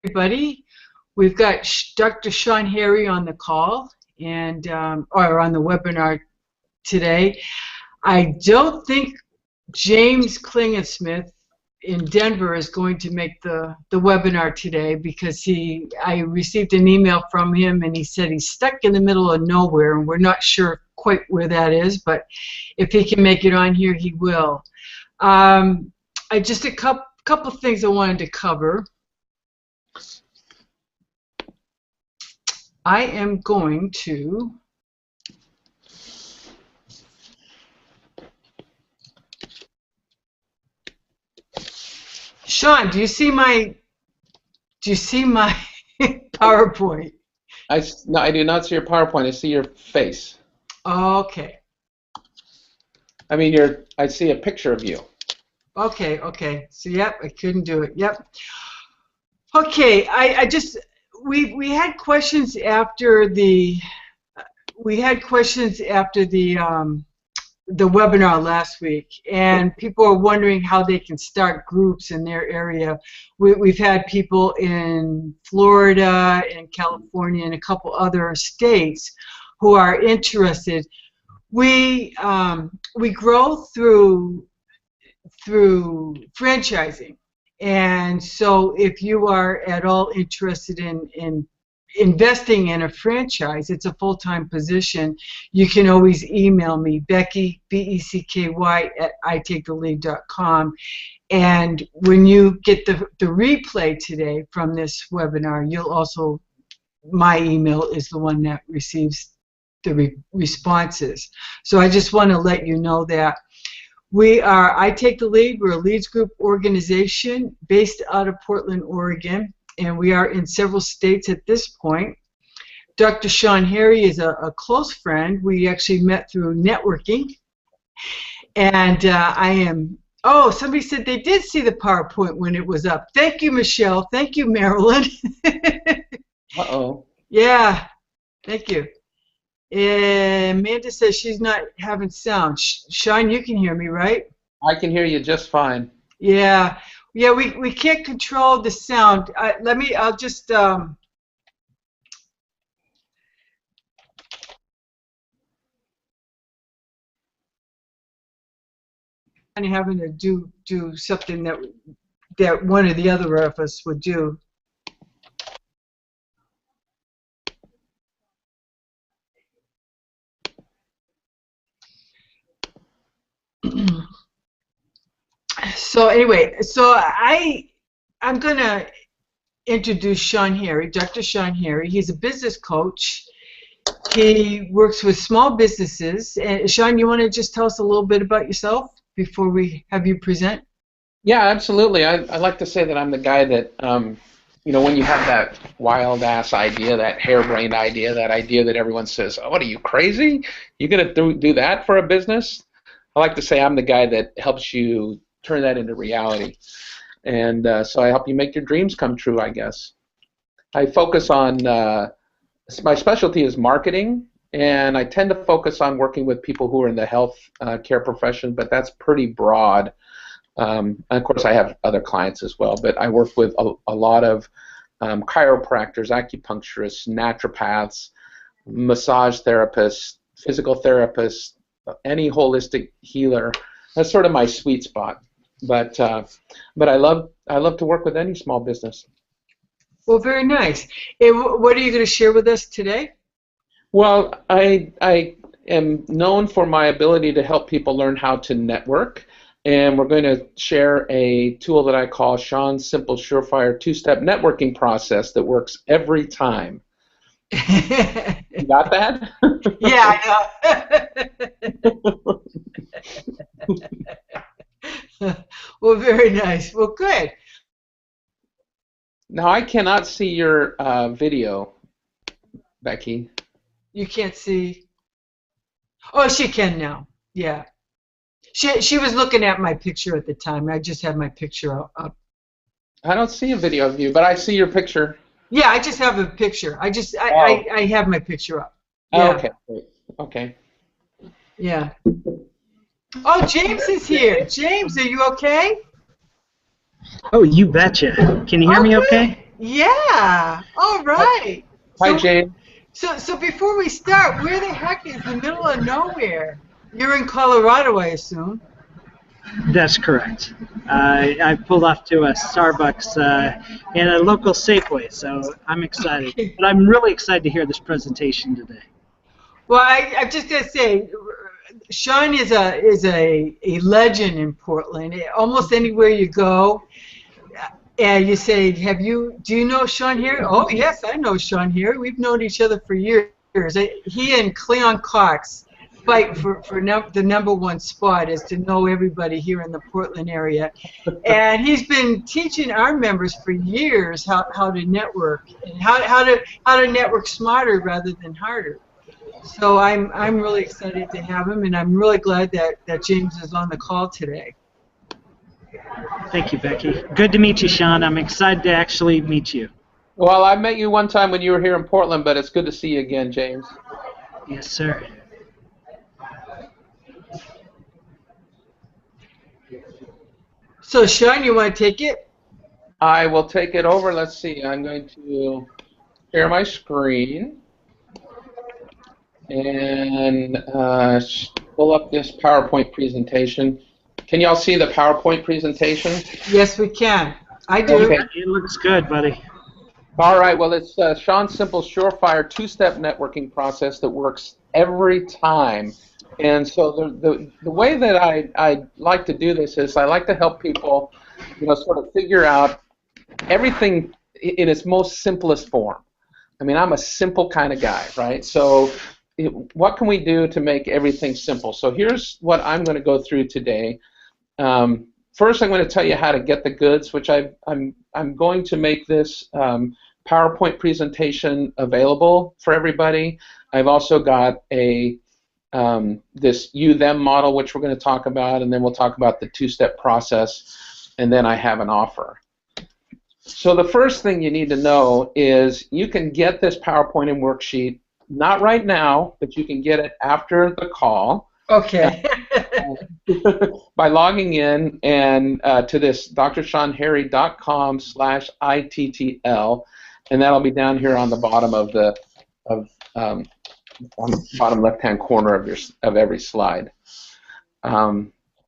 everybody. We've got Dr. Sean Harry on the call and or on the webinar today. I don't think James Klingensmith in Denver is going to make the webinar today because I received an email from him and he said he's stuck in the middle of nowhere and we're not sure quite where that is, but if he can make it on here, he will. Just a couple things I wanted to cover. I am going to Sean, do you see my PowerPoint? No, I do not see your PowerPoint. I see your face. Okay. I mean, I see a picture of you. Okay. So yep, I couldn't do it. Yep. Okay, we had questions after the webinar last week, and people are wondering how they can start groups in their area. We've had people in Florida and California and a couple other states who are interested. We grow through franchising, and so if you are at all interested in investing in a franchise, it's a full-time position. You can always email me, Becky, B-E-C-K-Y, @itakethelead.com. And when you get the replay today from this webinar, my email is the one that receives the responses. So I just want to let you know that we are I Take the Lead. We're a Leads Group organization based out of Portland, Oregon, and we are in several states at this point. Dr. Sean Harry is a close friend. We actually met through networking, and oh, somebody said they did see the PowerPoint when it was up. Thank you, Michelle. Thank you, Marilyn. Uh-oh. Yeah, thank you. Amanda says she's not having sound. Sean, you can hear me, right? I can hear you just fine. Yeah, we can't control the sound. I'll just having to do something that one or the other of us would do. So anyway, I'm going to introduce Sean Harry, Dr. Sean Harry. He's a business coach. He works with small businesses. And Sean, you want to just tell us a little bit about yourself before we have you present? Yeah, absolutely. I like to say that I'm the guy that, when you have that wild-ass idea, that harebrained idea, that idea that everyone says, oh, what are you, crazy? You're going to do that for a business? I like to say I'm the guy that helps you turn that into reality. And so I help you make your dreams come true, I guess. I focus on, my specialty is marketing, and I tend to focus on working with people who are in the health care profession, but that's pretty broad. And of course, I have other clients as well, but I work with a lot of chiropractors, acupuncturists, naturopaths, massage therapists, physical therapists, any holistic healer. That's sort of my sweet spot. But I love to work with any small business. Well, very nice. And what are you going to share with us today? Well, I am known for my ability to help people learn how to network, and we're going to share a tool that I call Sean's Simple Surefire two-step networking process that works every time. You got that? Yeah, I know. Well, very nice. Well, good. Now, I cannot see your video, Becky. You can't see? Oh, she can now. Yeah. She was looking at my picture at the time. I just had my picture up. I don't see a video of you, but I see your picture. Yeah, I just have a picture. I have my picture up. Yeah. Oh, okay. Great. Okay. Yeah. Oh, James is here. James, are you okay? Oh, you betcha. Can you hear me okay? Yeah. All right. Hi, So, Jane. so before we start, where the heck is the middle of nowhere? You're in Colorado, I assume. That's correct. I pulled off to a Starbucks and a local Safeway, so I'm excited. Okay. But I'm really excited to hear this presentation today. Well, I'm just gonna say, Sean is a legend in Portland. Almost anywhere you go, and you say, do you know Sean here? Oh, yes, I know Sean here. We've known each other for years. He and Cleon Cox fight for the number one spot is to know everybody here in the Portland area. And he's been teaching our members for years how to network and how to network smarter rather than harder. So I'm really excited to have him, and I'm really glad that James is on the call today. Thank you, Becky. Good to meet you, Sean. I'm excited to actually meet you. Well, I met you one time when you were here in Portland, but it's good to see you again, James. Yes, sir. So Sean, you want to take it? I will take it over. Let's see. I'm going to share my screen and pull up this PowerPoint presentation. Can y'all see the PowerPoint presentation? Yes, we can. I do. Okay. It looks good, buddy. All right. Well, it's Sean Simple's surefire two-step networking process that works every time. And so the way that I like to do this is I like to help people, sort of figure out everything in its most simplest form. I mean, I'm a simple kind of guy, right? So what can we do to make everything simple? So here's what I'm going to go through today. First, I'm going to tell you how to get the goods, which I'm going to make this PowerPoint presentation available for everybody. I've also got this you-them model, which we're going to talk about, and then we'll talk about the two-step process, and then I have an offer. So the first thing you need to know is you can get this PowerPoint and worksheet, not right now, but you can get it after the call. Okay. By logging in and to this drshawnharry.com/ITTL, and that'll be down here on the bottom of on the bottom left-hand corner of every slide.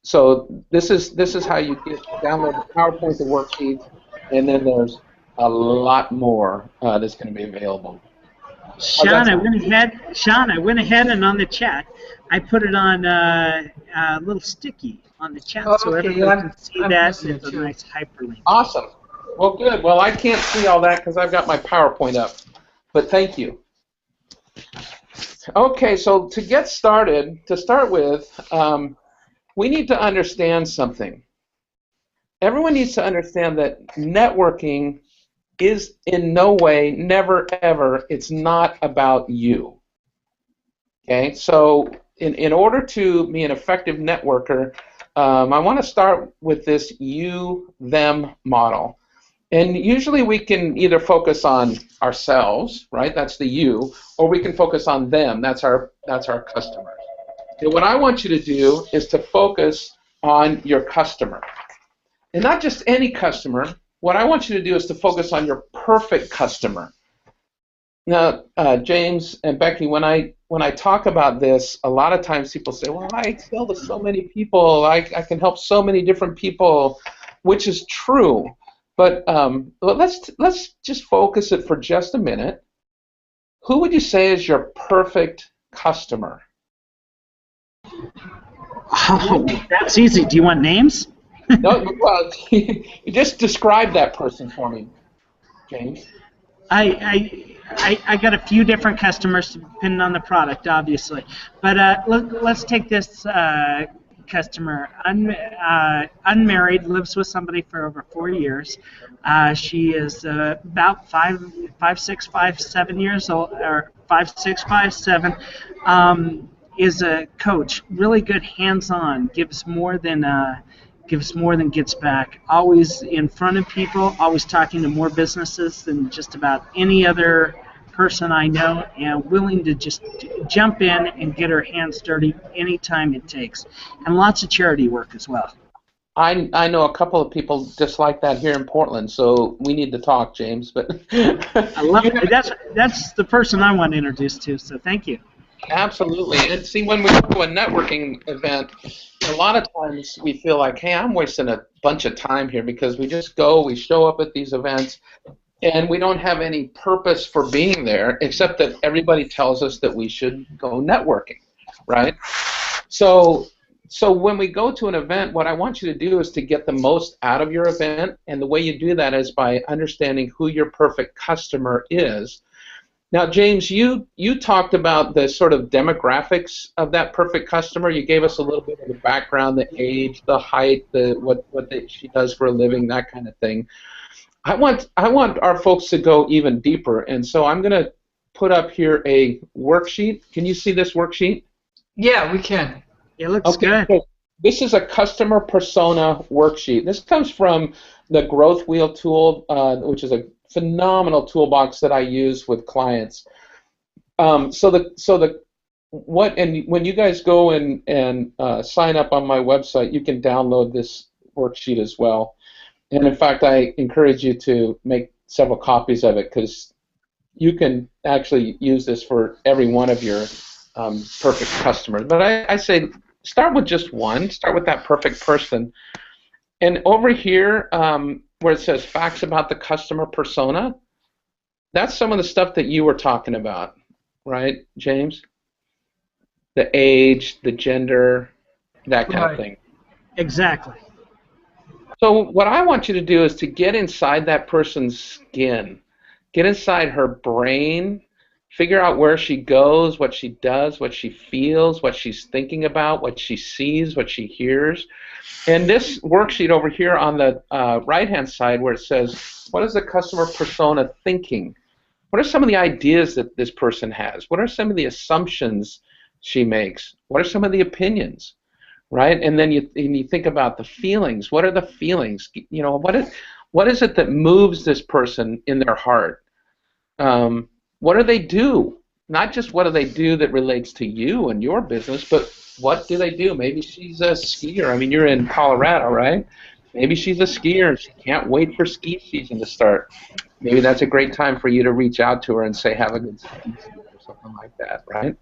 So this is how you download the PowerPoint, the worksheets, and then there's a lot more that's going to be available. Sean, I went ahead and on the chat, I put it on a little sticky on the chat so everyone can see that. It's a nice hyperlink. Awesome. Well, good. Well, I can't see all that because I've got my PowerPoint up, but thank you. Okay, so to get started, to start with, we need to understand something. Everyone needs to understand that networking is in no way, never, ever, it's not about you. Okay, so in order to be an effective networker, I want to start with this you-them model. And usually we can either focus on ourselves, right? That's the you, or we can focus on them. That's our customers. And what I want you to do is to focus on your customer. And not just any customer. What I want you to do is to focus on your perfect customer. Now, James and Becky, when I talk about this, a lot of times people say, well, I sell to so many people, I can help so many different people, which is true. But let's just focus it for just a minute. Who would you say is your perfect customer? Oh, that's easy. Do you want names? No, well, you just describe that person for me, James. I got a few different customers depending on the product, obviously. But let's take this customer, unmarried, lives with somebody for over 4 years. She is about 5'6", 5'7" years old, or 5'6", 5'7". Is a coach, really good hands-on, gives more than gets back. Always in front of people, always talking to more businesses than just about any other person I know, and willing to just jump in and get her hands dirty anytime it takes. And lots of charity work as well. I know a couple of people just like that here in Portland, so we need to talk, James. But I love it. That's the person I want to introduce to. So thank you. absolutely. And see, when we go to a networking event, a lot of times we feel like, hey, I'm wasting a bunch of time here because we just go, we show up at these events, and we don't have any purpose for being there except that everybody tells us that we should go networking, right? So when we go to an event, what I want you to do is to get the most out of your event, and the way you do that is by understanding who your perfect customer is. Now, James, you talked about the sort of demographics of that perfect customer. You gave us a little bit of the background, the age, the height, what she does for a living, that kind of thing. I want our folks to go even deeper, and so I'm going to put up here a worksheet. Can you see this worksheet? Yeah, we can. It looks Okay, good. so this is a customer persona worksheet. This comes from the Growth Wheel tool, which is a phenomenal toolbox that I use with clients. When you guys go and sign up on my website, you can download this worksheet as well. And in fact, I encourage you to make several copies of it because you can actually use this for every one of your perfect customers. But I say start with just one. Start with that perfect person. And over here, where it says facts about the customer persona, that's some of the stuff that you were talking about, right, James? The age, the gender, that kind of thing. Exactly. So what I want you to do is to get inside that person's skin, get inside her brain, figure out where she goes, what she does, what she feels, what she's thinking about, what she sees, what she hears. And this worksheet over here on the right-hand side where it says, what is the customer persona thinking? What are some of the ideas that this person has? What are some of the assumptions she makes? What are some of the opinions? Right? And then you think about the feelings. What are the feelings? You know, what is it that moves this person in their heart? What do they do? Not just what do they do that relates to you and your business, but what do they do? Maybe she's a skier. I mean, you're in Colorado, right? Maybe she's a skier and she can't wait for ski season to start. Maybe that's a great time for you to reach out to her and say, have a good ski season or something like that, right?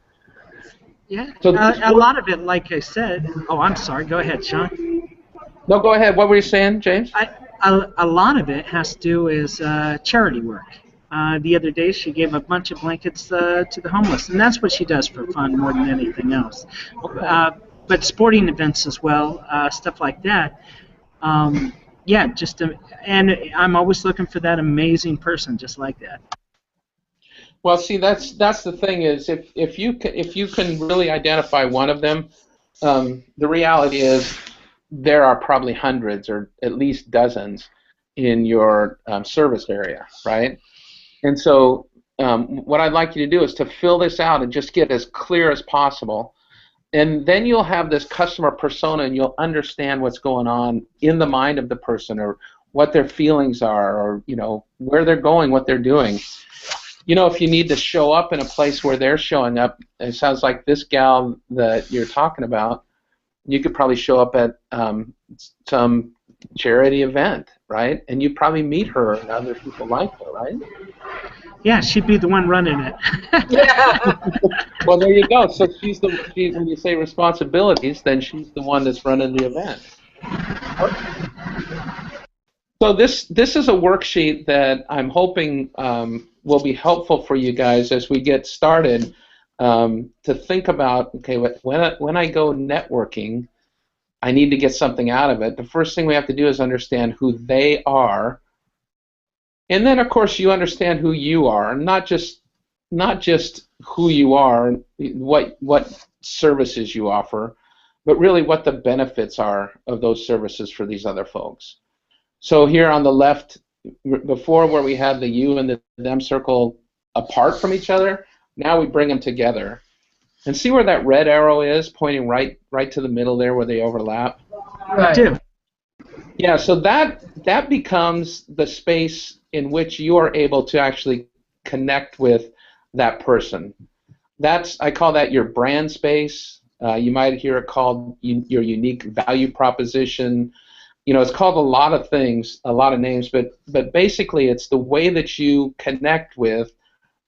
Yeah. So a lot of it, like I said. Oh, I'm sorry. Go ahead, Sean. No, go ahead. What were you saying, James? A lot of it has to do is charity work. The other day, she gave a bunch of blankets to the homeless, and that's what she does for fun more than anything else. But sporting events as well, stuff like that. Yeah, and I'm always looking for that amazing person just like that. Well, see, that's the thing is if you can really identify one of them, the reality is there are probably hundreds or at least dozens in your service area, right? And so what I'd like you to do is to fill this out and just get as clear as possible. And then you'll have this customer persona and you'll understand what's going on in the mind of the person or what their feelings are or, you know, where they're going, what they're doing. You know, if you need to show up in a place where they're showing up, it sounds like this gal that you're talking about, you could probably show up at some charity event, right? And you'd probably meet her and other people like her, right? Yeah, she'd be the one running it. Yeah. Well, there you go. So when you say responsibilities, then she's the one that's running the event. So this is a worksheet that I'm hoping will be helpful for you guys as we get started to think about, okay, when I go networking, I need to get something out of it. The first thing we have to do is understand who they are. And then, of course, you understand who you are, not just who you are, what services you offer, but really what the benefits are of those services for these other folks. So here on the left, before where we had the you and the them circle apart from each other, now we bring them together. And see where that red arrow is, pointing right to the middle there where they overlap? Right. I do. Yeah, so that becomes the space in which you are able to actually connect with that person. I call that your brand space. You might hear it called your unique value proposition. it's called a lot of things, a lot of names, but basically it's the way that you connect with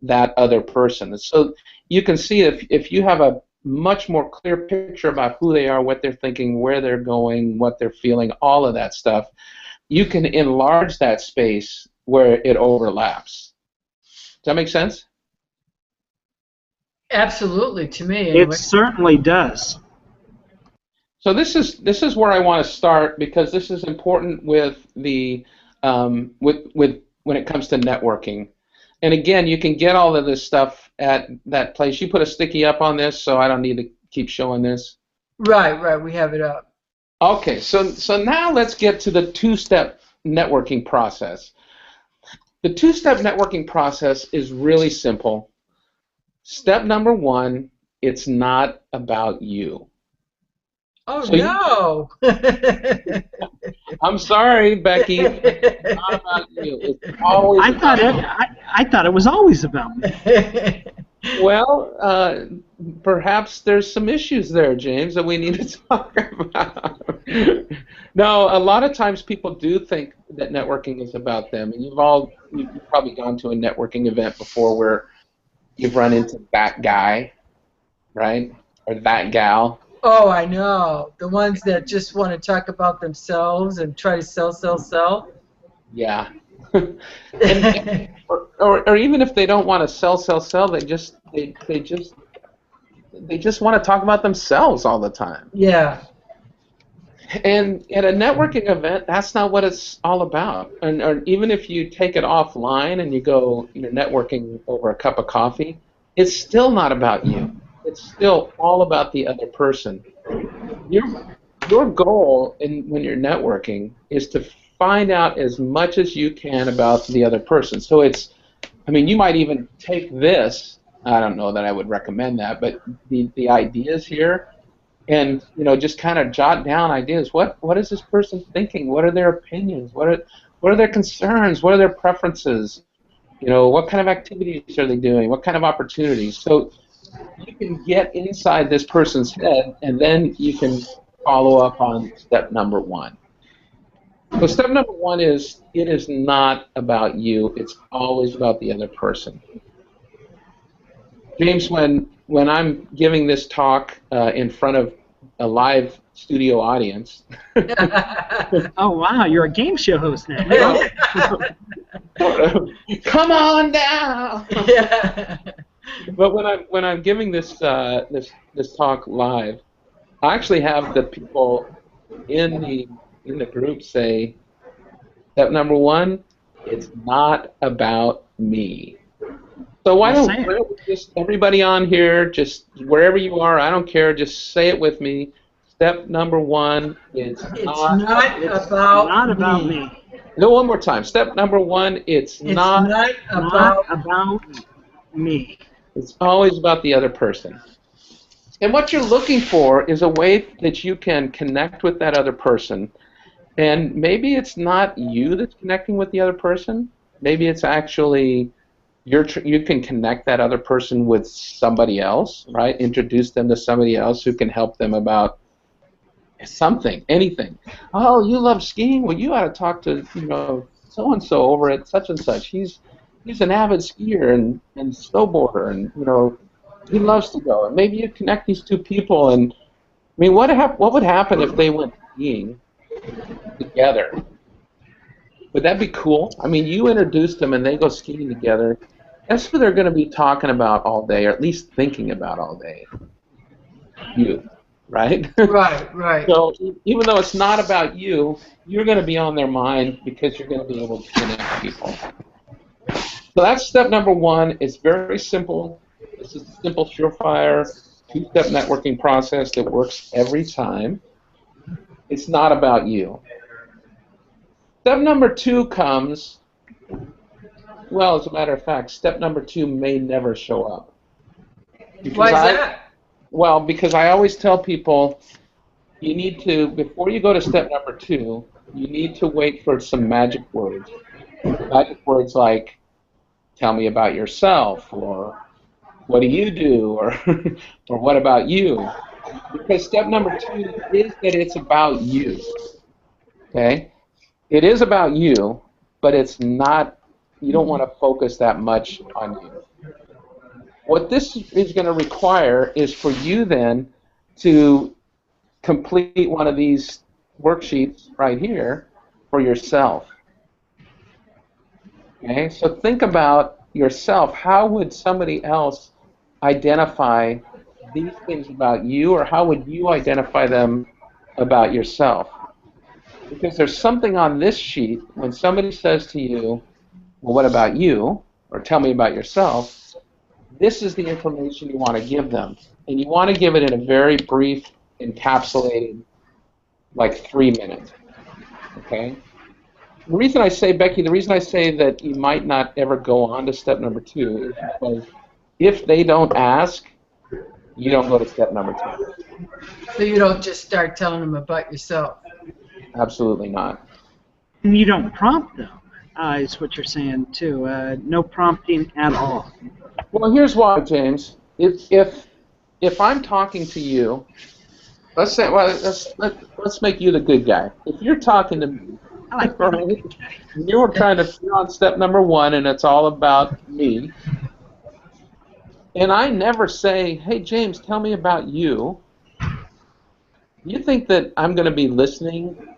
that other person. So you can see if you have a much more clear picture about who they are, what they're thinking, where they're going, what they're feeling, all of that stuff, you can enlarge that space where it overlaps. Does that make sense? Absolutely, to me anyway. It certainly does. So this is where I want to start, because this is important with the with when it comes to networking. And again, you can get all of this stuff at that place. You put a sticky up on this, so I don't need to keep showing this. Right, we have it up. Okay, so now let's get to the two-step networking process. The two-step networking process is really simple. Step number one, it's not about you. Oh, So no! I'm sorry, Becky. It's not about you. It's always I thought it was always about me. Well, perhaps there's some issues there, James, that we need to talk about. No, a lot of times people do think that networking is about them, and you've probably gone to a networking event before where you've run into that guy, right, or that gal. Oh, I know. The ones that just want to talk about themselves and try to sell. Yeah. or even if they don't want to sell, they just want to talk about themselves all the time. Yeah. And at a networking event, that's not what it's all about. Or even if you take it offline and you're networking over a cup of coffee, it's still not about you. It's still all about the other person. Your goal when you're networking is to find out as much as you can about the other person. So you might even take this. I don't know that I would recommend that, but the ideas here, and just kind of jot down ideas. What is this person thinking? What are their opinions? What are their concerns? What are their preferences? What kind of activities are they doing? What kind of opportunities? So you can get inside this person's head, and then you can follow up on step number one. So step number one is, it is not about you. It's always about the other person. James, when I'm giving this talk in front of a live studio audience. Oh, wow, you're a game show host now. Come on down. Yeah. But when I'm giving this talk live, I actually have the people in the group say, step number one, it's not about me. So why don't just everybody on here, just wherever you are, I don't care, just say it with me. Step number one, it's not about me. No, one more time. Step number one, it's not about me. It's always about the other person. And what you're looking for is a way that you can connect with that other person. And maybe it's not you that's connecting with the other person. Maybe it's actually you can connect that other person with somebody else, right? Introduce them to somebody else who can help them about something, anything. Oh, you love skiing? Well, you ought to talk to so-and-so over at such and such. He's an avid skier and snowboarder, and he loves to go. And maybe you connect these two people, and what would happen if they went skiing together? Would that be cool? You introduce them and they go skiing together. That's what they're going to be talking about all day, or at least thinking about all day. You, right? Right. So even though it's not about you, you're going to be on their mind because you're going to be able to connect people. So that's step number one. It's very simple. This is a simple, surefire, two-step networking process that works every time. It's not about you. Step number two comes, well, as a matter of fact, step number two may never show up. Why is that? Well, because I always tell people, you need to, before you go to step number two, you need to wait for some magic words. Magic words like, tell me about yourself, or what do you do, or what about you? Because step number two is that it's about you. Okay? It is about you, but it's not, you don't want to focus that much on you. What this is going to require is for you then to complete one of these worksheets right here for yourself. Okay? So think about yourself. How would somebody else identify these things about you, or how would you identify them about yourself? Because there's something on this sheet when somebody says to you, well, what about you? Or tell me about yourself. This is the information you want to give them. And you want to give it in a very brief, encapsulated, like 3 minutes. Okay? The reason I say, Becky, the reason I say that you might not ever go on to step number 2 is because if they don't ask, you don't go to step number 2. So you don't just start telling them about yourself. Absolutely not. And you don't prompt them, is what you're saying, too. No prompting at all. Well, here's why, James. If I'm talking to you, let's say, well, let's make you the good guy. If you're talking to me, right, you're on step number 1, and it's all about me, and I never say, hey, James, tell me about you, you think that I'm going to be listening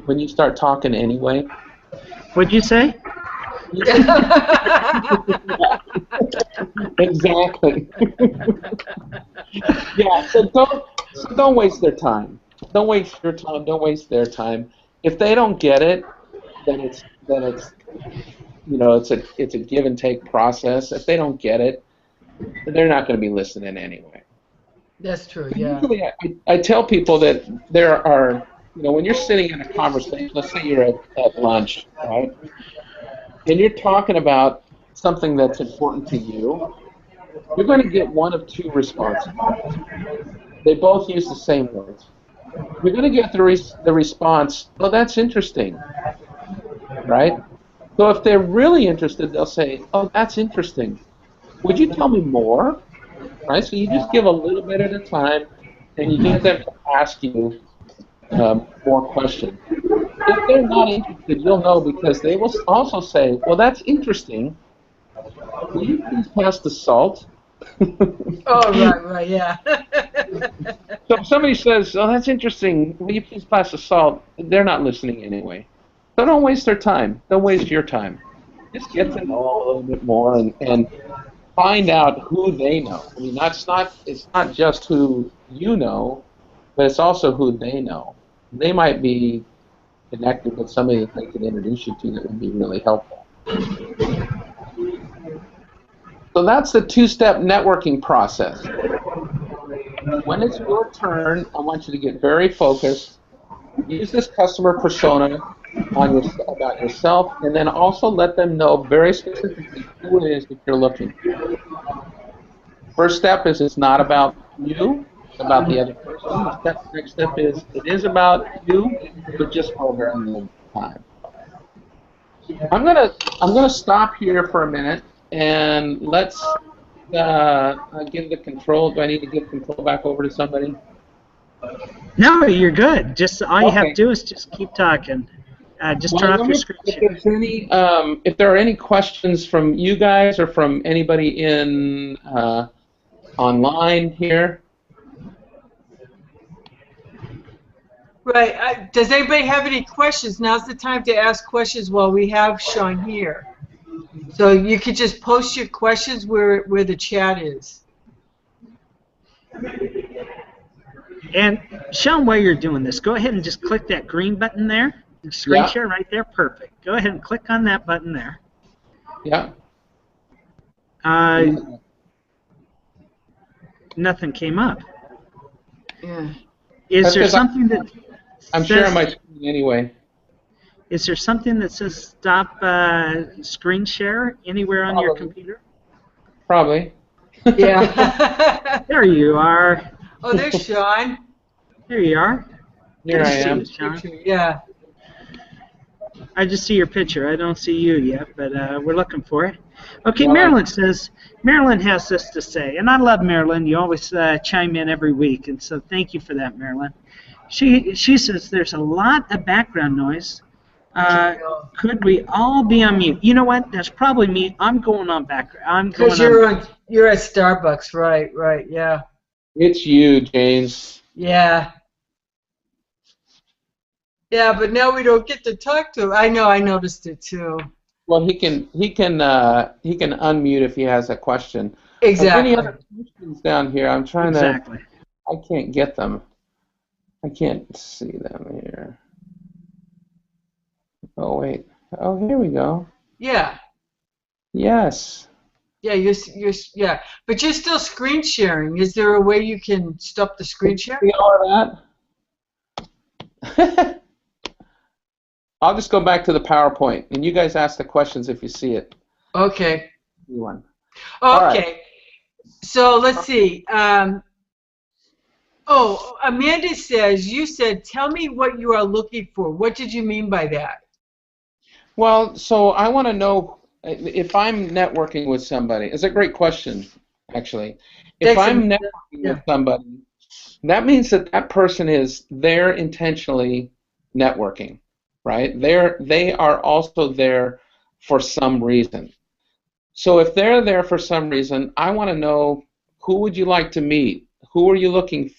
when you start talking anyway? What'd you say? Exactly. Yeah, so don't waste their time. Don't waste your time. Don't waste their time. If they don't get it, then it's it's a give and take process. If they don't get it, they're not going to be listening anyway. That's true, yeah. Usually I tell people that there are, when you're sitting in a conversation, let's say you're at lunch, right? And you're talking about something that's important to you, you're going to get one of 2 responses. They both use the same words. You're going to get the response, oh, that's interesting, right? So if they're really interested, they'll say, oh, that's interesting. Would you tell me more? Right? So you just give a little bit at a time, and you get them to ask you more questions. If they're not interested, you'll know because they will also say, well, that's interesting. Will you please pass the salt? Oh, right, yeah. So if somebody says, oh, that's interesting, will you please pass the salt? They're not listening anyway. So don't waste their time. Don't waste your time. Just get to know a little bit more and find out who they know. I mean, it's not just who you know, but it's also who they know. They might be connected with somebody that they can introduce you to that would be really helpful. So that's the 2-step networking process. When it's your turn, I want you to get very focused. Use this customer persona about yourself, and then also let them know very specifically who it is that you're looking for. First step is it's not about you, it's about the other person. The next step is it is about you, but just for a very little time. I'm gonna stop here for a minute, and let's give the control. Do I need to give control back over to somebody? No, you're good. Just all you have to do is just keep talking. Just turn off your screen share. If there are any questions from you guys or from anybody in online here. Right. Does anybody have any questions? Now's the time to ask questions while we have Sean here. So you could just post your questions where the chat is. And Sean, while you're doing this, go ahead and just click that green button there. Screen share right there. Perfect. Go ahead and click on that button there. Yeah. Nothing came up. Yeah. Is there something that I'm sharing my screen anyway. Is there something that says stop screen share anywhere on your computer? Probably. Yeah. There you are. Oh, there's Sean. There you are. Here I am. Sean. Yeah. I just see your picture. I don't see you yet, but we're looking for it. Okay, Marilyn says, Marilyn has this to say, and I love Marilyn. You always chime in every week, and so thank you for that, Marilyn. She says there's a lot of background noise. Could we all be on mute? You know what? That's probably me. I'm going on background. I'm Because going on. you're at Starbucks, right, yeah. It's you, James. Yeah. Yeah, but now we don't get to talk to him. I know, I noticed it too. Well, he can unmute if he has a question. Exactly. Any other questions down here? I'm trying Exactly. I can't get them. I can't see them here. Oh wait. Oh, here we go. Yeah. Yes. Yeah, yeah. But you're still screen sharing. Is there a way you can stop the screen share? See all of that? I'll just go back to the PowerPoint, and you guys ask the questions if you see it. Okay. One. Okay. So let's see. Amanda says, you said, tell me what you are looking for. What did you mean by that? Well, so I want to know if I'm networking with somebody. It's a great question, actually. If I'm networking with somebody, that means that that person is there intentionally networking, right? They are also there for some reason. So if they're there for some reason, I want to know, who would you like to meet? Who are you looking for?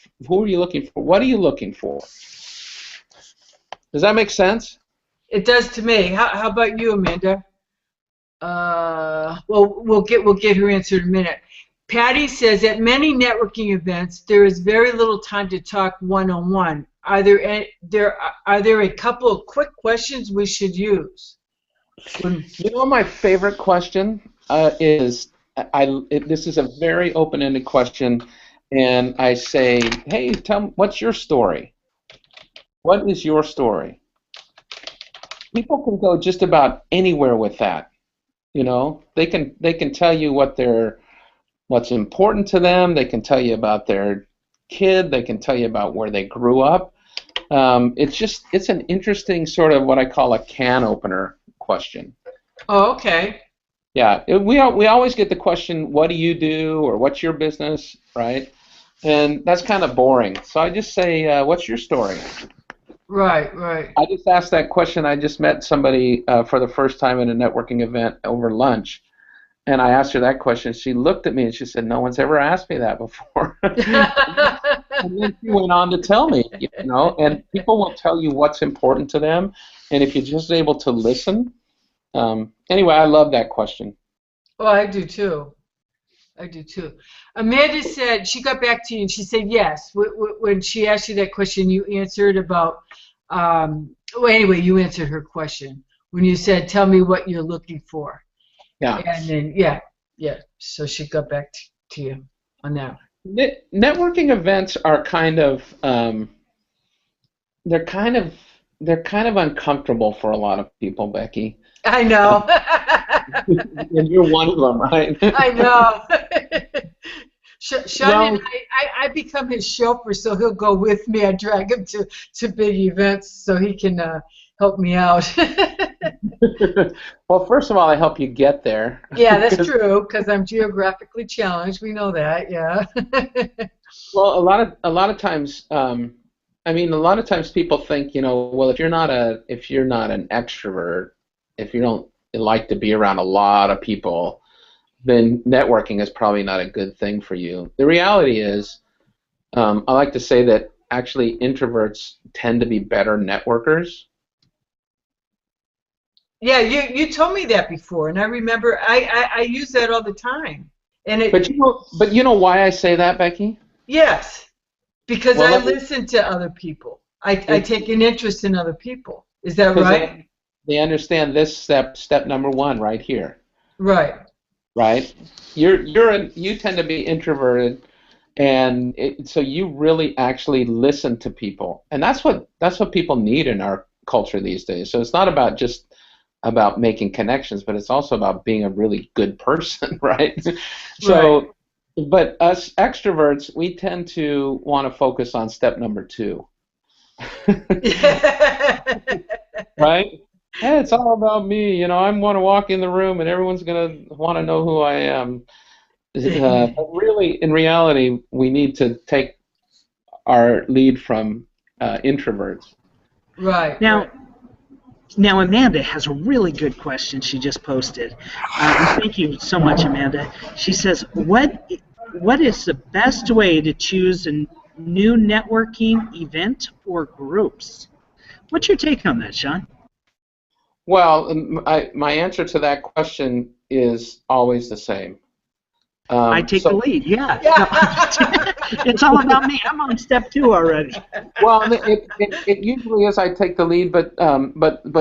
What are you looking for? Does that make sense? It does to me. How about you, Amanda? Well, we'll get her answer in a minute. Patty says, at many networking events, there is very little time to talk one-on-one. Are there a couple of quick questions we should use? You know, my favorite question is, this is a very open-ended question, and I say, hey, tell me, what's your story? What is your story? People can go just about anywhere with that. You know, they can tell you what's important to them. They can tell you about their kid. They can tell you about where they grew up. It's an interesting sort of what I call a can opener question. Oh, okay. Yeah, we always get the question, what do you do, or what's your business, right? And that's kind of boring. So I just say, what's your story? Right. I just asked that question. I just met somebody for the first time at a networking event over lunch, and I asked her that question. She looked at me and she said, no one's ever asked me that before. And then she went on to tell me, you know, and people will tell you what's important to them, and if you're just able to listen. Anyway, I love that question. Oh, I do too. Amanda said, she got back to you and she said yes. When she asked you that question, you answered about, well, anyway, you answered her question when you said, tell me what you're looking for. Yeah. And then, yeah. So she got back to you on that. Networking events are kind of, they're kind of uncomfortable for a lot of people, Becky. I know. And you're one of them, right? I know. Sean and I become his chauffeur, so he'll go with me. I drag him to big events so he can help me out. Well, first of all, I help you get there. Yeah, that's true, because I'm geographically challenged. We know that, yeah. Well, a lot of times, a lot of times people think, you know, well, if you're not an extrovert, if you don't like to be around a lot of people, then networking is probably not a good thing for you. The reality is, I like to say that actually introverts tend to be better networkers. Yeah, you told me that before, and I remember I use that all the time. And but you know why I say that, Becky? Yes, because I listen to other people. I take an interest in other people. Is that right? They understand this step number one right here. Right. You tend to be introverted, and so you really actually listen to people, and that's what people need in our culture these days. So it's not about just about making connections, but it's also about being a really good person, right? So, but us extroverts, we tend to want to focus on step number 2. Right? Hey, it's all about me. You know, I want to walk in the room and everyone's going to want to know who I am. But really, in reality, we need to take our lead from introverts. Right. Now, now Amanda has a really good question she just posted. Thank you so much, Amanda. She says, what is the best way to choose a new networking event or groups? What's your take on that, Sean? Well, my answer to that question is always the same. I take the lead, yeah. It's all about me. I'm on step 2 already. Well, it usually is I take the lead, but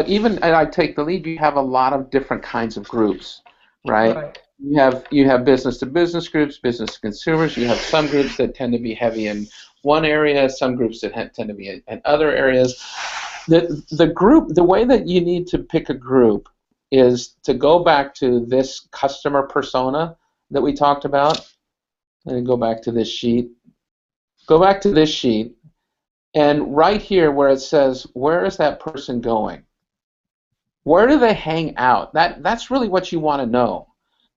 even I take the lead, you have a lot of different kinds of groups, right? You have business to business groups, business to consumers. You have some groups that tend to be heavy in one area, some groups that tend to be in other areas. The way that you need to pick a group is to go back to this customer persona that we talked about. And go back to this sheet. Go back to this sheet, and right here where it says, where is that person going? Where do they hang out? That's really what you want to know,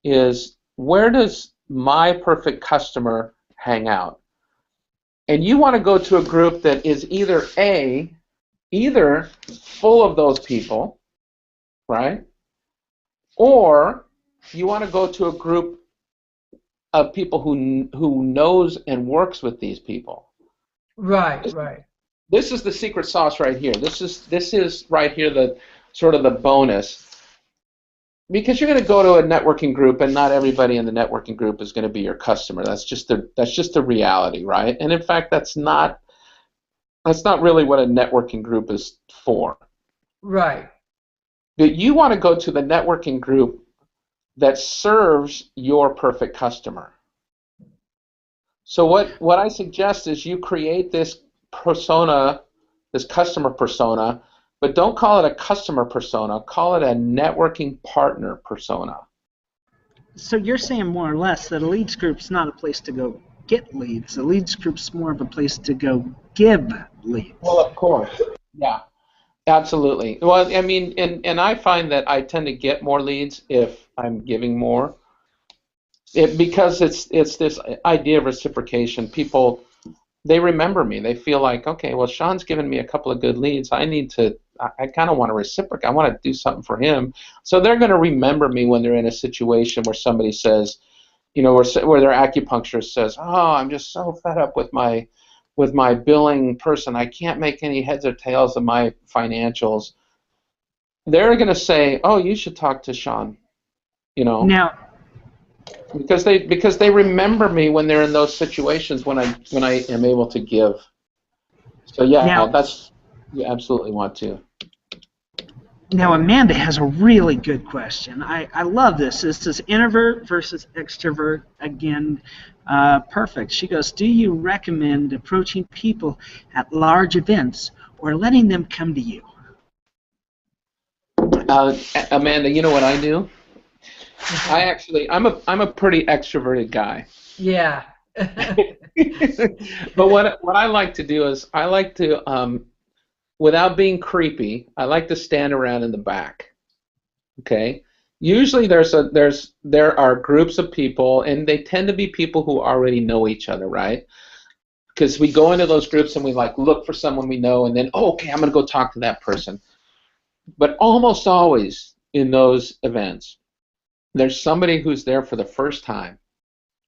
is where does my perfect customer hang out? And you want to go to a group that is either full of those people, right? Or you want to go to a group of people who knows and works with these people. Right. This is the secret sauce right here. This is right here the sort of the bonus, because you're going to go to a networking group and not everybody in the networking group is going to be your customer. That's just the reality, right? And in fact, that's not really what a networking group is for. Right. But you want to go to the networking group that serves your perfect customer. So what I suggest is you create this persona, this customer persona, but don't call it a customer persona, call it a networking partner persona. So you're saying more or less that a leads group's not a place to go get leads. A leads group's more of a place to go give leads. Well, of course. Yeah. Absolutely. Well, I mean, and I find that I tend to get more leads if I'm giving more, because it's this idea of reciprocation. People, they remember me. They feel like, okay, well, Sean's given me a couple of good leads. I kind of want to reciprocate. I want to do something for him. So they're going to remember me when they're in a situation where somebody says, you know, where their acupuncturist says, oh, I'm just so fed up with my billing person. I can't make any heads or tails of my financials. They're going to say, oh, you should talk to Sean, you know. Now, because they remember me when they're in those situations when I am able to give. So yeah, you absolutely want to. Now Amanda has a really good question. I love this. This is introvert versus extrovert again. Perfect. She goes, do you recommend approaching people at large events or letting them come to you? Amanda, you know what I do? I'm a pretty extroverted guy. Yeah. But what I like to do is I like to, without being creepy, I like to stand around in the back. Okay. Usually there are groups of people, and they tend to be people who already know each other, right? Because we go into those groups and we like look for someone we know, and then okay, I'm going to go talk to that person. But almost always in those events, there's somebody who's there for the first time.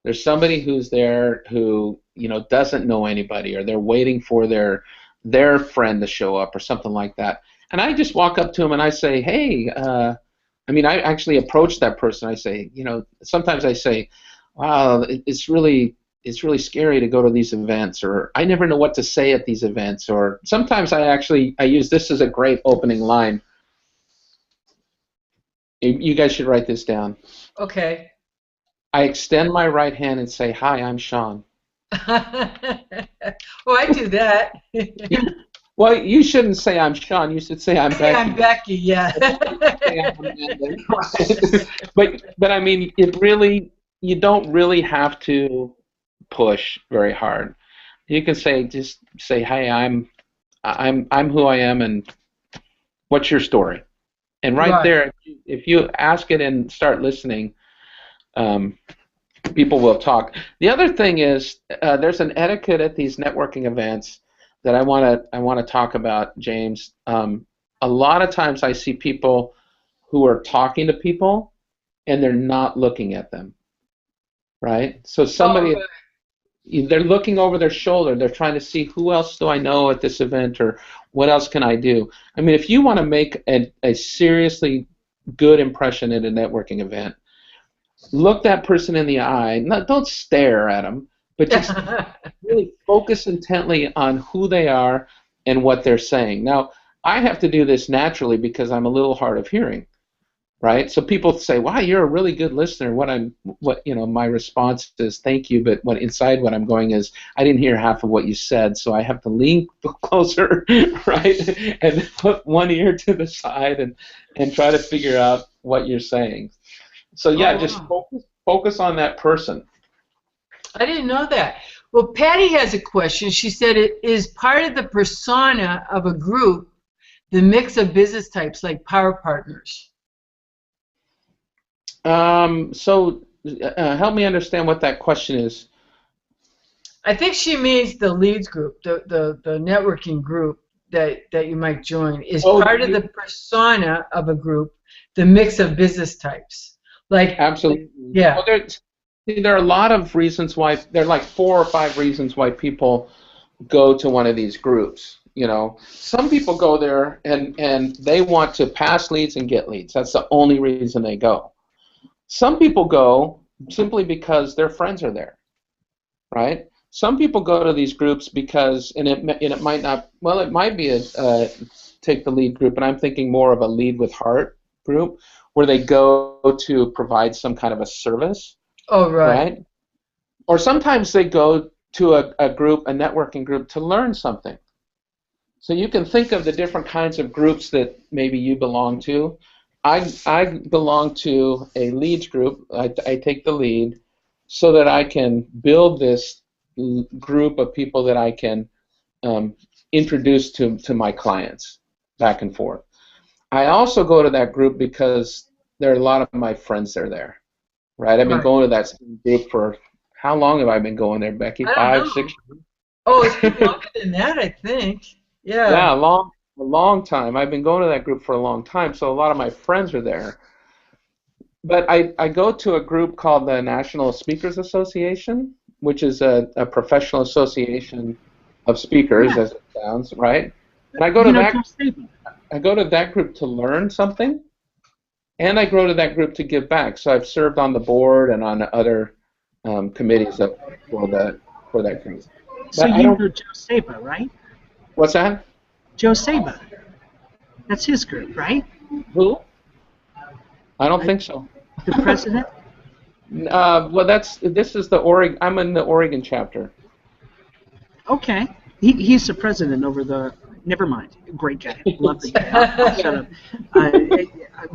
There's somebody who's there who, you know, doesn't know anybody, or they're waiting for their friend to show up or something like that. And I just walk up to them and I say, hey, I actually approach that person. I say, you know, sometimes I say, wow, it's really scary to go to these events, or I never know what to say at these events, or sometimes I use this as a great opening line. You guys should write this down. Okay. I extend my right hand and say, hi, I'm Sean. Oh, I do that. Well, you shouldn't say I'm Sean. You should say I'm Becky. I'm Becky, yeah. But I mean, you don't really have to push very hard. You can just say, hey, I'm who I am, and what's your story? And right there, if you ask it and start listening, people will talk. The other thing is, there's an etiquette at these networking events that I want to talk about, James. A lot of times I see people who are talking to people and they're not looking at them, right? So somebody, they're looking over their shoulder. They're trying to see who else do I know at this event, or what else can I do? I mean, if you want to make a seriously good impression at a networking event, look that person in the eye. Don't stare at them, but just really focus intently on who they are and what they're saying. Now, I have to do this naturally because I'm a little hard of hearing, right? So people say, "Wow, you're a really good listener." My response is, "Thank you," but inside what I'm going is, I didn't hear half of what you said, so I have to lean closer, right, and put one ear to the side and try to figure out what you're saying. So yeah, just focus on that person. I didn't know that. Well, Patty has a question. She said, it is part of the persona of a group the mix of business types like power partners. So help me understand what that question is. I think she means the leads group, the networking group that you might join is part of the persona of a group, the mix of business types. Like absolutely. Yeah. Well, there are a lot of reasons why. There are like 4 or 5 reasons why people go to one of these groups. You know, some people go there and they want to pass leads and get leads. That's the only reason they go. Some people go simply because their friends are there, right? Some people go to these groups because, and it might not. Well, it might be a take the lead group, and I'm thinking more of a lead with heart group, where they go to provide some kind of a service. Oh, right. Or sometimes they go to a group, a networking group, to learn something. So you can think of the different kinds of groups that maybe you belong to. I belong to a leads group. I take the lead so that I can build this group of people that I can introduce to my clients back and forth. I also go to that group because there are a lot of my friends that are there. Right, I've been going to that group for, how long have I been going there, Becky? 5, 6 years? Oh, it's been longer than that, I think. Yeah. Yeah, a long time. I've been going to that group for a long time, so a lot of my friends are there. But I go to a group called the National Speakers Association, which is a professional association of speakers, as it sounds, right? And I go to that group to learn something. And I go to that group to give back. So I've served on the board and on other committees for that group. So you know Joe Saba, right? What's that? Joe Saba. That's his group, right? Who? I don't think so. The president? Well, this is the Oregon. I'm in the Oregon chapter. Okay. He's the president over the. Never mind. Great guy. Love the guy. I'll shut up.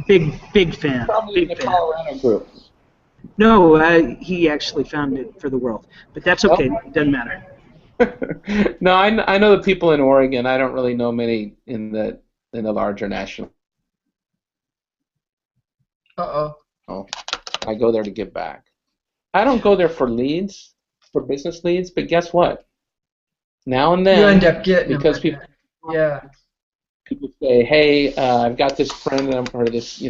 Big fan. Probably big the fan. Colorado group. No, he actually founded it for the world. But that's okay. It doesn't matter. No, I know the people in Oregon. I don't really know many in the larger national. Uh-oh. Oh, I go there to give back. I don't go there for leads, for business leads, but guess what? Now and then, you end up getting because them. Yeah. People say, "Hey, I've got this friend, or this,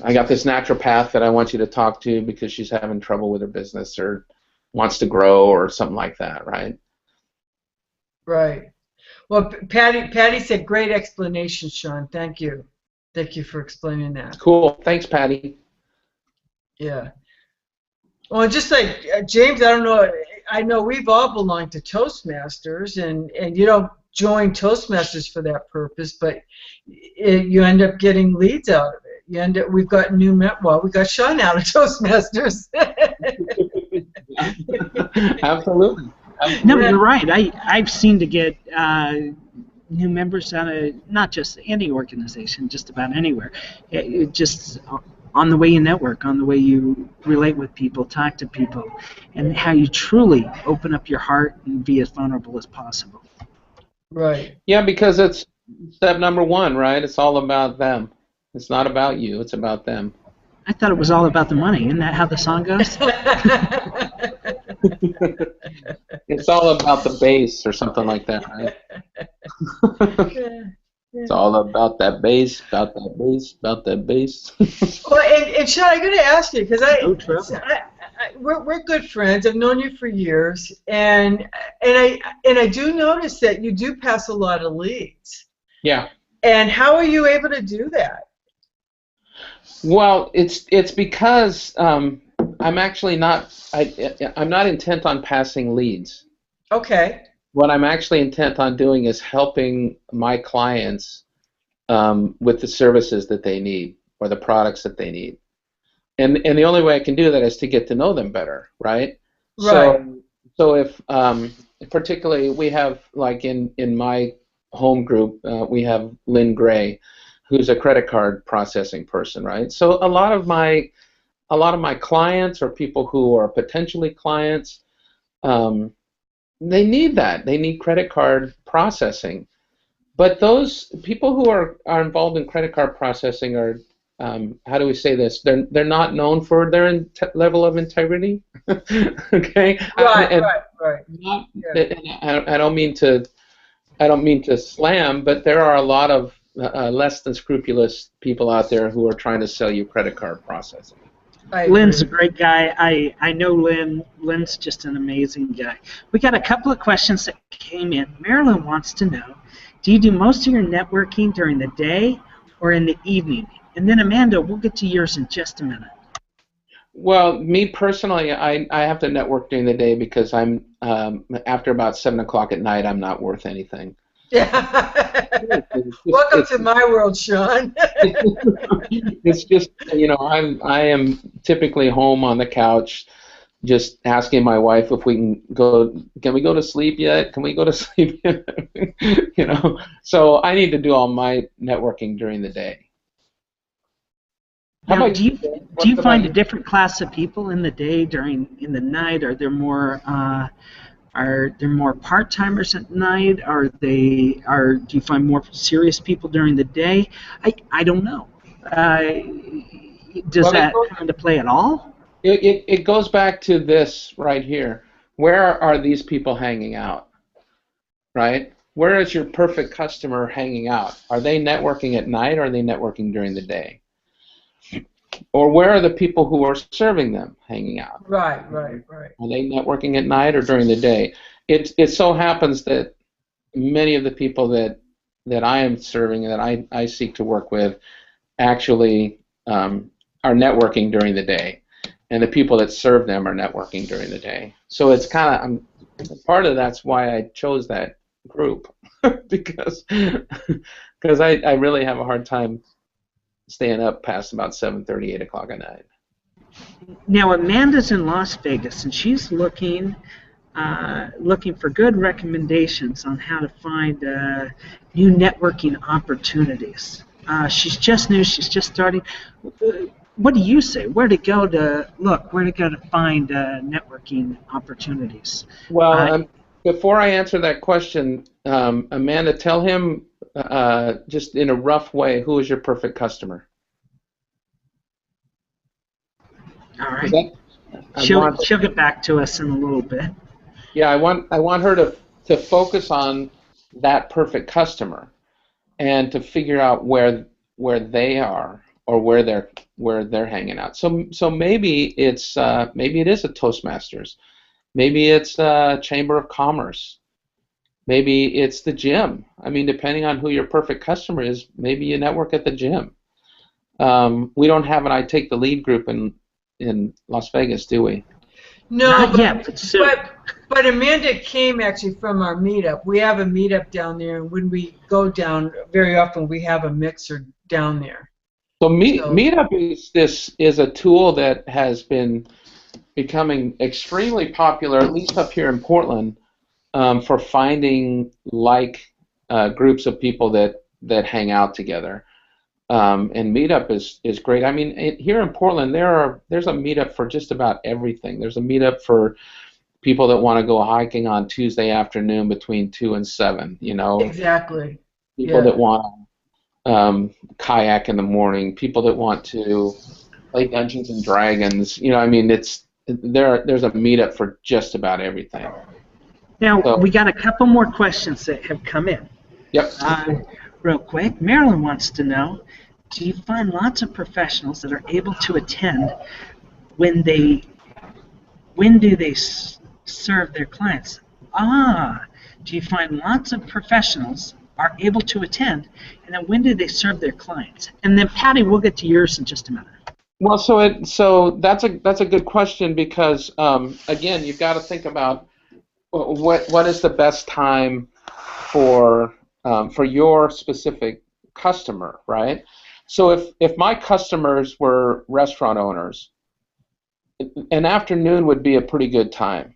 I got this naturopath that I want you to talk to because she's having trouble with her business or wants to grow or something like that," right? Right. Well, Patty said, great explanation, Sean. Thank you. Thank you for explaining that. Cool. Thanks, Patty. Yeah. Well, just like James, I don't know. I know we've all belonged to Toastmasters, and you don't join Toastmasters for that purpose, but you end up getting leads out of it. We've got we got Sean out of Toastmasters. Absolutely. No, you're right. I've seen to get new members out of not just any organization, just about anywhere. It just on the way you network, on the way you relate with people, talk to people, and how you truly open up your heart and be as vulnerable as possible. Right. Yeah, because it's step number 1, right? It's all about them. It's not about you. It's about them. I thought it was all about the money. Isn't that how the song goes? It's all about the bass or something like that, right? It's all about that bass, about that bass, about that bass. Well, and Sean, I got to ask you because No trouble. we're good friends. I've known you for years, and I do notice that you do pass a lot of leads. Yeah. And how are you able to do that? Well, it's because I'm actually not I'm not intent on passing leads. Okay. What I'm actually intent on doing is helping my clients with the services that they need or the products that they need. And the only way I can do that is to get to know them better, right? Right. So if particularly we have like in my home group we have Lynn Gray, who's a credit card processing person, right? So a lot of my clients or people who are potentially clients, they need that. They need credit card processing. But those people who are involved in credit card processing are, how do we say this? They're not known for their level of integrity. Okay. Right. Not, Yeah. I don't mean to slam, but there are a lot of less than scrupulous people out there who are trying to sell you credit card processing. Lynn's a great guy. I know Lynn. Lynn's just an amazing guy. We got a couple of questions that came in. Marilyn wants to know, do you do most of your networking during the day or in the evening? And then Amanda, we'll get to yours in just a minute. Well, me personally, I have to network during the day because I'm after about 7 o'clock at night, I'm not worth anything. Yeah. Welcome to my world, Sean. It's just, I am typically home on the couch, just asking my wife if we can we go to sleep yet? Can we go to sleep yet? So I need to do all my networking during the day. Now, do you find a different class of people in the day in the night? Are there more part-timers at night? Do you find more serious people during the day? I don't know. Does that come into play at all? It goes back to this right here. Where are these people hanging out? Right? Where is your perfect customer hanging out? Are they networking at night or are they networking during the day? Or where are the people who are serving them hanging out? Right. Are they networking at night or during the day? It so happens that many of the people that I am serving and that I seek to work with actually are networking during the day, and the people that serve them are networking during the day. So it's kind of part of that's why I chose that group because I really have a hard time staying up past about 7:30, 8 o'clock at night. Now Amanda's in Las Vegas, and she's looking for good recommendations on how to find new networking opportunities. She's just new. She's just starting. What do you say? Where to go to find networking opportunities? Well, before I answer that question, Amanda, tell him just in a rough way, who is your perfect customer? All right. She'll get back to us in a little bit. Yeah, I want her to focus on that perfect customer and to figure out where they are or where they're hanging out. So maybe it is a Toastmasters, maybe it's a Chamber of Commerce, maybe it's the gym. I mean, depending on who your perfect customer is, maybe you network at the gym. We don't have an I Take the Lead group in Las Vegas, do we? No, not yet, but soon. But Amanda came actually from our meetup. We have a meetup down there, and when we go down, very often we have a mixer down there. So Meetup is a tool that has been becoming extremely popular, at least up here in Portland, for finding groups of people that hang out together. And Meetup is great. I mean, here in Portland, there's a Meetup for just about everything. There's a Meetup for people that want to go hiking on Tuesday afternoon between 2 and 7. Exactly. People that want to kayak in the morning. People that want to play Dungeons and Dragons. I mean, there's a meetup for just about everything. Now, So, we got a couple more questions that have come in. yep. Real quick, Marilyn wants to know, do you find lots of professionals that are able to attend when do they serve their clients? Do you find lots of professionals are able to attend, and then when do they serve their clients? And then Patty, we'll get to yours in just a minute. Well, so that's a good question because again, you've got to think about what is the best time for your specific customer, right? So if my customers were restaurant owners, an afternoon would be a pretty good time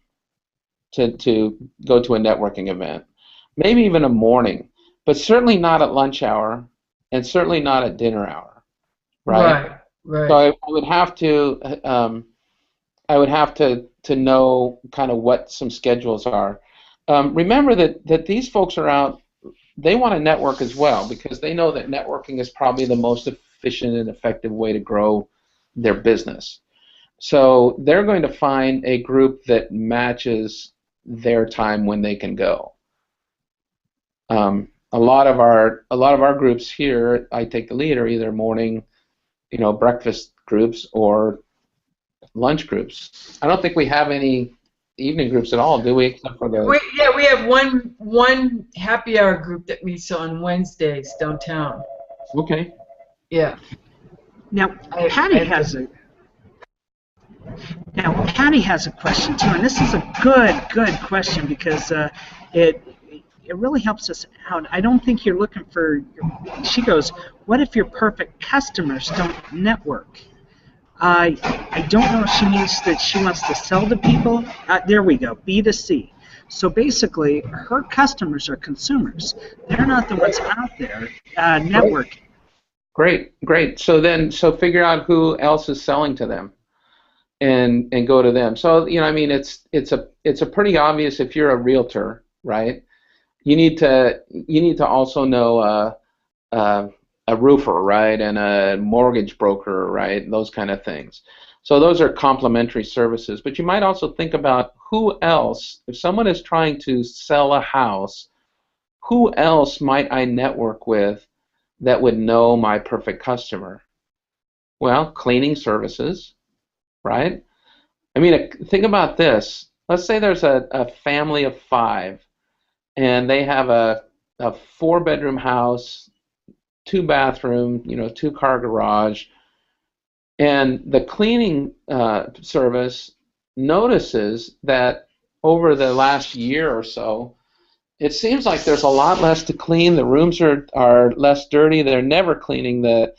to go to a networking event. Maybe even a morning, but certainly not at lunch hour, and certainly not at dinner hour, right? Right. So I would have to know kind of what some schedules are. Remember that these folks are out. They want to network as well because they know that networking is probably the most efficient and effective way to grow their business. So they're going to find a group that matches their time when they can go. A lot of our groups here, I take the lead, are either morning, breakfast groups or lunch groups. I don't think we have any evening groups at all, do we? Except for the We have one happy hour group that meets on Wednesdays downtown. Okay. Yeah. Now, Patty has a question too, and this is a good question because it really helps us out. I don't think you're looking for. She goes, "What if your perfect customers don't network?" I don't know if she means that she wants to sell to people. There we go, B2C. So basically, her customers are consumers. They're not the ones out there networking. Great. So figure out who else is selling to them, and go to them. So it's a pretty obvious if you're a realtor, right? You need to also know a roofer, right, and a mortgage broker, right, those kind of things. So those are complementary services. But you might also think about who else, if someone is trying to sell a house, who else might I network with that would know my perfect customer? Well, cleaning services, right? I mean, think about this. Let's say there's a family of 5, and they have a 4-bedroom house, 2-bathroom, 2-car garage, and the cleaning service notices that over the last year or so, it seems like there's a lot less to clean. The rooms are less dirty. They're never cleaning that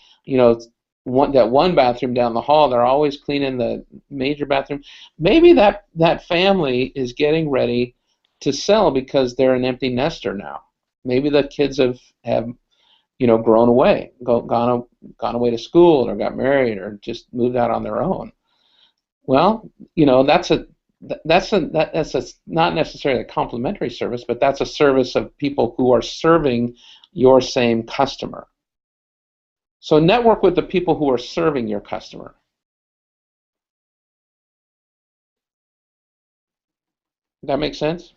one bathroom down the hall. They're always cleaning the major bathroom. Maybe that family is getting ready to sell because they're an empty nester now. Maybe the kids have grown away, gone away to school, or got married, or just moved out on their own. Well, that's not necessarily a complimentary service, but that's a service of people who are serving your same customer. So network with the people who are serving your customer. Does that make sense?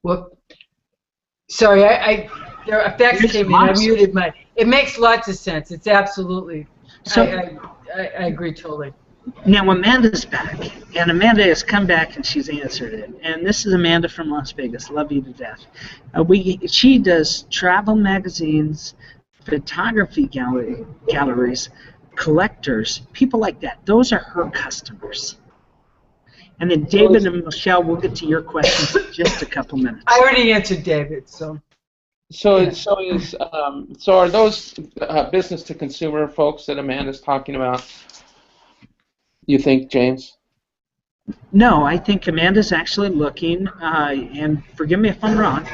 Well, sorry, there are effects came in. I muted my. It makes lots of sense. It's absolutely. So I agree totally. Now Amanda's back, and Amanda has come back and she's answered it. And this is Amanda from Las Vegas. Love you to death. She does travel magazines, photography galleries, collectors, people like that. Those are her customers. And then David and Michelle, we'll get to your questions in just a couple minutes. I already answered David, so. So are those business to consumer folks that Amanda's talking about? You think, James? No, I think Amanda's actually looking, and forgive me if I'm wrong,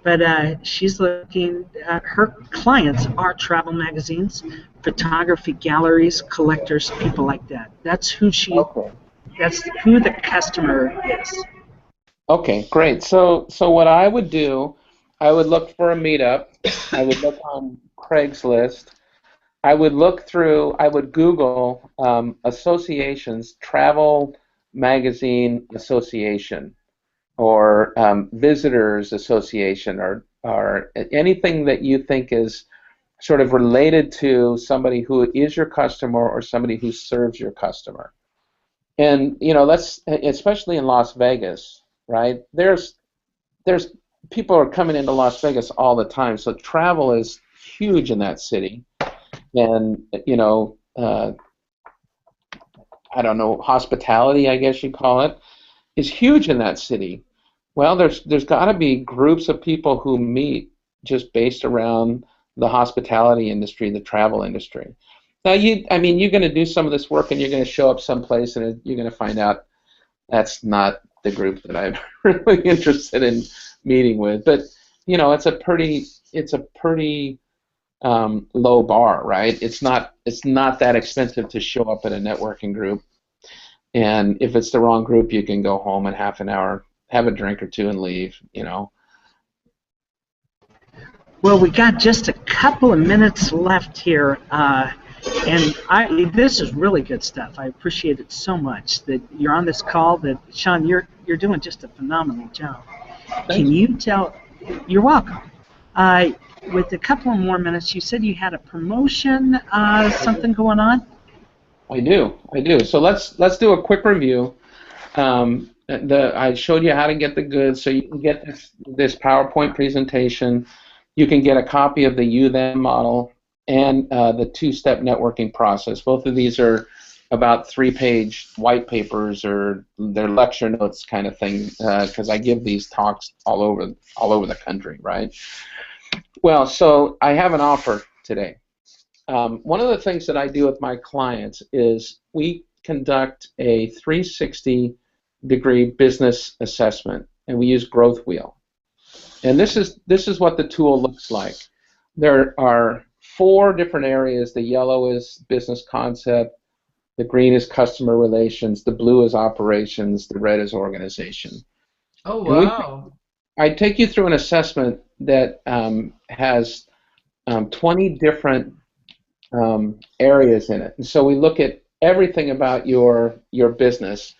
but she's looking. Her clients are travel magazines, photography galleries, collectors, people like that. That's who she. Okay. That's who the customer is. Okay, great. So what I would do, I would look for a meetup. I would look on Craigslist. I would Google associations, travel Magazine Association or Visitors Association or anything that you think is sort of related to somebody who is your customer or somebody who serves your customer. And let's, especially in Las Vegas, right? There's people are coming into Las Vegas all the time, so travel is huge in that city. And I don't know, hospitality, I guess you'd call it, is huge in that city. Well, there's got to be groups of people who meet just based around the hospitality industry, the travel industry. Now, you're going to do some of this work, and you're going to show up someplace, and you're going to find out that's not the group that I'm really interested in meeting with. But it's a pretty low bar, right? It's not that expensive to show up at a networking group, and if it's the wrong group, you can go home in half an hour, have a drink or two, and leave. Well, we got just a couple of minutes left here, and this is really good stuff. I appreciate it so much that you're on this call. That Sean, you're doing just a phenomenal job. Can you tell? You're welcome. With a couple of more minutes, you said you had a promotion, something going on? I do. So let's do a quick review. I showed you how to get the goods, so you can get this PowerPoint presentation. You can get a copy of the You-Them model and the two-step networking process. Both of these are about 3-page white papers, or they're lecture notes kind of thing, because I give these talks all over the country, right? Well, so I have an offer today. One of the things that I do with my clients is we conduct a 360-degree business assessment, and we use Growth Wheel. And this is what the tool looks like. There are 4 different areas. The yellow is business concept, the green is customer relations, the blue is operations, the red is organization. Oh, wow. I take you through an assessment that has 20 different areas in it. And so we look at everything about your business.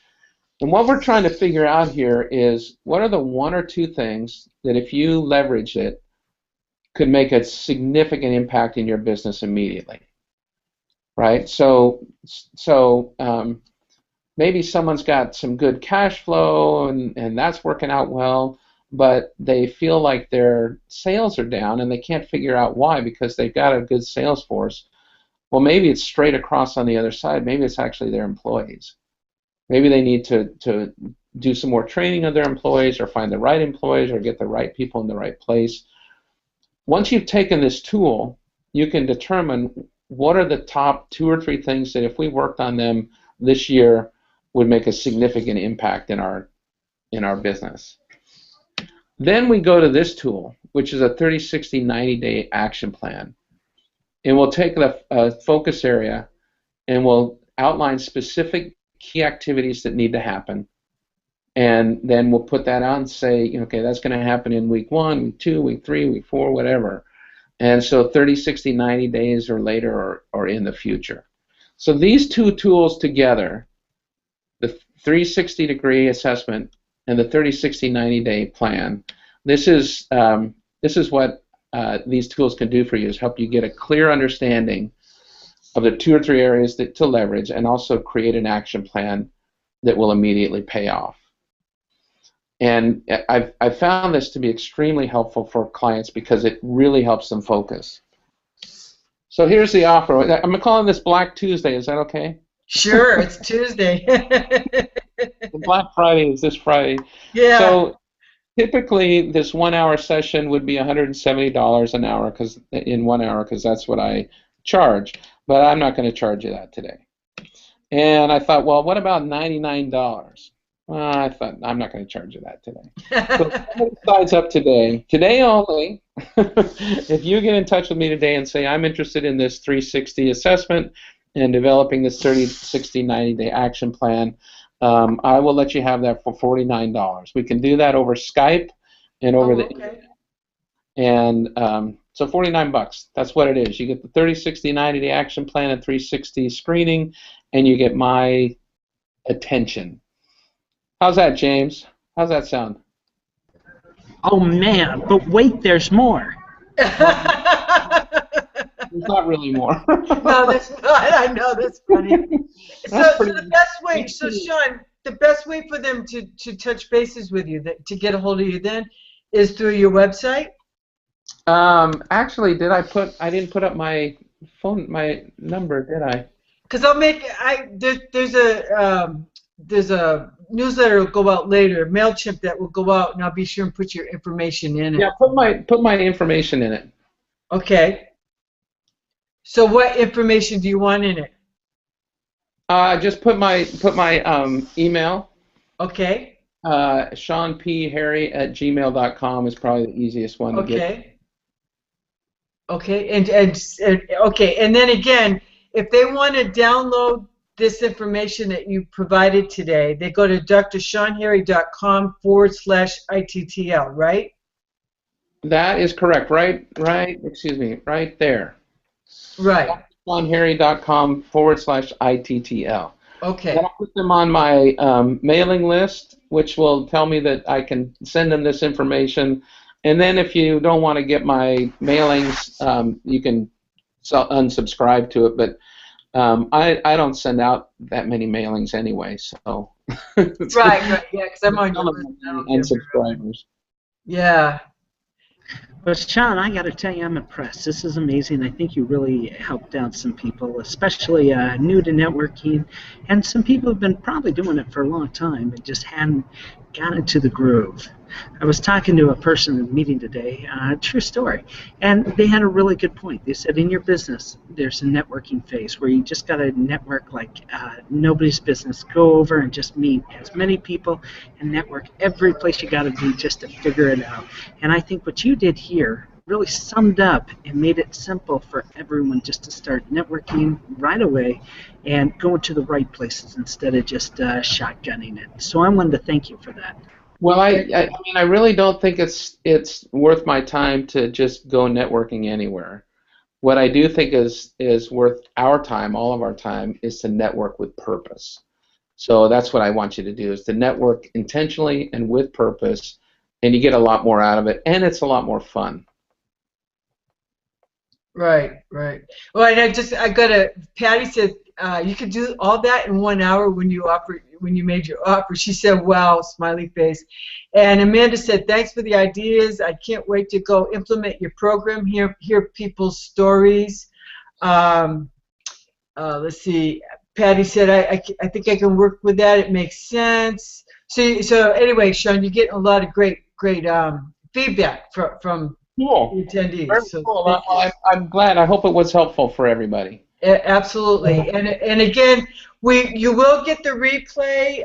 And what we're trying to figure out here is, what are the 1 or 2 things that if you leverage it could make a significant impact in your business immediately, right? So maybe someone's got some good cash flow and that's working out well, but they feel like their sales are down and they can't figure out why, because they've got a good sales force. Well, maybe it's straight across on the other side. Maybe it's actually their employees. Maybe they need to do some more training of their employees, or find the right employees, or get the right people in the right place. Once you've taken this tool, you can determine what are the top 2 or 3 things that if we worked on them this year would make a significant impact in our business. Then we go to this tool, which is a 30, 60, 90-day action plan. And we'll take the focus area and we'll outline specific key activities that need to happen. And then we'll put that out and say, okay, that's going to happen in week 1, week 2, week 3, week 4, whatever. And so 30, 60, 90 days or later, or in the future. So these 2 tools together, the 360-degree assessment and the 30, 60, 90-day plan, this is what these tools can do for you, is help you get a clear understanding of the 2 or 3 areas to leverage, and also create an action plan that will immediately pay off. And I've found this to be extremely helpful for clients because it really helps them focus. So here's the offer. I'm calling this Black Tuesday. Is that okay? Sure, it's Tuesday. Black Friday is this Friday. Yeah. So typically this 1-hour session would be $170 an hour, in 1 hour, because that's what I charge. But I'm not going to charge you that today. And I thought, well, what about $99? Well, I thought, I'm not going to charge you that today. So somebody signs up today only. If you get in touch with me today and say, I'm interested in this 360 assessment and developing this 30, 60, 90-day action plan, I will let you have that for $49. We can do that over Skype and over the internet. And so $49, that's what it is. You get the 30, 60, 90-day action plan and 360 screening, and you get my attention. How's that, James? How's that sound? Oh man, but wait, there's more. There's not really more. No, that's not. I know, that's funny. So the best way, so Sean, the best way for them to touch bases with you, to get a hold of you then, is through your website? Actually, I didn't put up my number, did I? Because there's a newsletter will go out later, MailChimp, that will go out, and I'll be sure and put your information in it. Yeah, put my information in it. Okay. So what information do you want in it? Just put my email. Okay. SeanPHarry@gmail.com is probably the easiest one to get. Okay. And okay, and then again, if they want to download this information that you provided today, they go to drseanharry.com/ITTL, right? That is correct. Right there. Right. SeanHarry.com/ITTL. Okay. Then I'll put them on my mailing list, which will tell me that I can send them this information. And then if you don't want to get my mailings, you can unsubscribe to it. But I don't send out that many mailings anyway, so. Right, yeah, because I'm on your list. Unsubscribers. Yeah. But Sean, I got to tell you, I'm impressed. This is amazing. I think you really helped out some people, especially new to networking, and some people have been probably doing it for a long time and just hadn't gotten into the groove. I was talking to a person in a meeting today, true story, and they had a really good point. They said in your business, there's a networking phase where you just got to network like nobody's business. Go over and just meet as many people and network every place you got to be just to figure it out. And I think what you did here really summed up and made it simple for everyone just to start networking right away and going to the right places instead of just shotgunning it. So I wanted to thank you for that. Well, I mean, I really don't think it's worth my time to just go networking anywhere. What I do think is worth our time, all of our time, is to network with purpose. So that's what I want you to do, is to network intentionally and with purpose, and you get a lot more out of it, and it's a lot more fun. Right. Well, and Patty said you could do all that in 1 hour when you made your offer. She said, "Wow," smiley face. And Amanda said, "Thanks for the ideas. I can't wait to go implement your program. Hear people's stories." Let's see. Patty said, "I think I can work with that. It makes sense." So anyway, Sean, you get a lot of great feedback from. Cool. Attendees. Very cool. I'm glad. I hope it was helpful for everybody. Absolutely. And again, you will get the replay,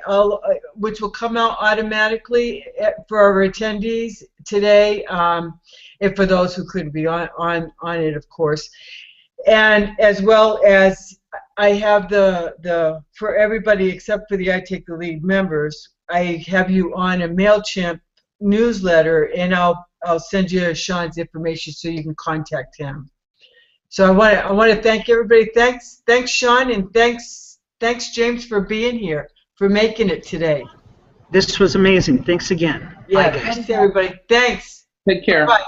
which will come out automatically for our attendees today, and for those who couldn't be on it, of course. And as well as I have the for everybody except for the I Take the Lead members, I have you on a MailChimp newsletter, and I'll send you Sean's information so you can contact him. So I want to thank everybody. Thanks Sean, and thanks James for being here, for making it today. This was amazing. Thanks again. Yeah, bye, guys. thanks everybody. Thanks. Take care. Bye.